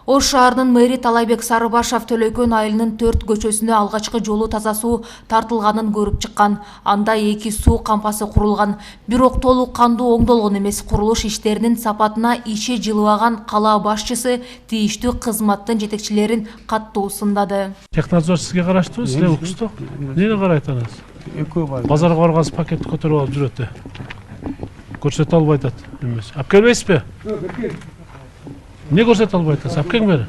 Ош шаарынын мэри Талайбек Сарыбашев Төлөкөн айылынын 4 көчөсүнө алгачкы жолу таза суу тартылганын көрүп чыккан. Анда 2 суу кампасы курулган. Бирок толук кандуу оңдолгон эмес. Курулуш иштеринин сапатына иши жылыбаган кала башчысы тийиштүү кызматтын жетекчилерин каттуу сындады. Технадзор сизге караштуу, силер уксуздук. Эмне карайт анас? Базарга баргансы пакетти көтөрүп алып жүрөт. Көрсөтө албай атат эмес. Алып келбейсизби? Не көрсөтө албай атасыз? Алып келиңер.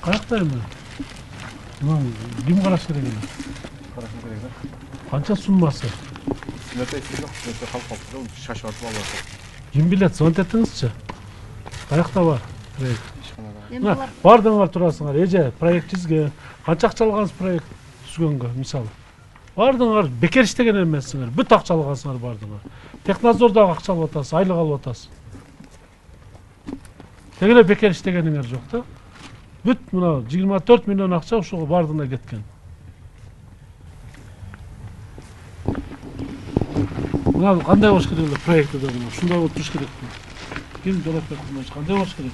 Каякта эми? Ким караш керек эле? Канча суммасы? Шашып атып алып. Ким билет, звонить этиңизчи. Каякта бар? Бардыңар турасыңар, эже проект чизген. Канча акча алгансыз проект түзгөнгө, мисалы. Бардыңар, бекер иштеген эмессиңер. Бүт акча алгансыңар бардыңар. Технадзордагы акча алып атасыз, айлык алып атасыз. Тең эле бекер иштегениңер жок да. Бүт мына 24 миллион акча ушуга бардığına кеткен. Мына кандай болуш керек эле проекти да мына ушундай болуп туруш керек. Ким жооп берет, кандай болуш керек?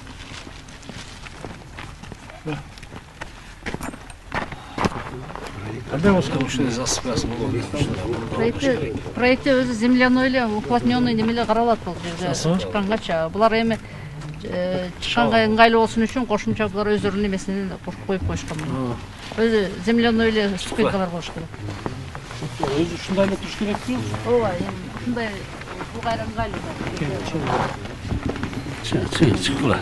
Проекте өзү земляной эле уплотненный немеле каралат бул жерде чыккангача. Булар эми чыкканга ыңгайлуу болсун үчүн кошумча булар өздөрүнүн эмесинен коюп коюшкан. Өзү земляной эле ступенькалар болуш керек. Өзү ушундай эле туруш керекпи? Ооба, эми ушундай бул кайра ыңгайлуу. Чыккыла.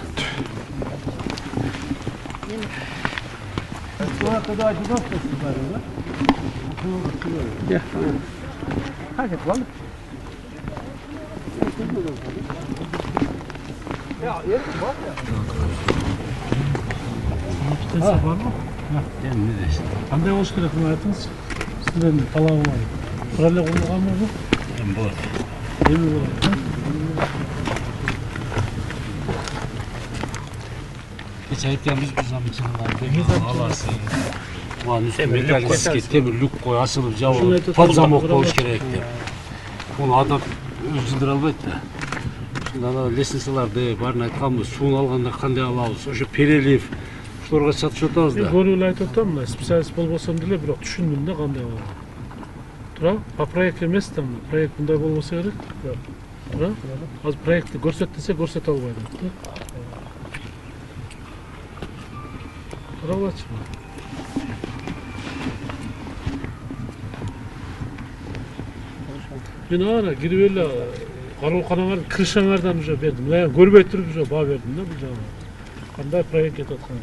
Кандай болуш керек мына айтыңыз? Силердин талабыңар. Куралла курулганбы бу? Эми болот. Эми болот. Hiç ayıplarımız bu zamanında alası. Ulan üstüne temir lük koy, asılıp cevap, patlamok boğuş gerekti. Onu adam özüldür albaydı da. Şimdi ana lesnisalarda barına aytkanбыз, суын алганда кандай алабыз, ошо перелив, ушуларга чатышып атабыз да. Көрүп эле айтып атам, мына специалист болбосом деле, бирок түшүндүм да кандай болот. Тура, по проект эмес да, проект мындай болбосо керек. Тура, азыр проектти көрсөт десе көрсөтө албайт да. Каралачы. Мен ана кирип эле карооканаңардын крышаңардан уже бердим. Мына көрбөй туруп уже баа бердим да бул жагына. Кандай проект кетип атканын.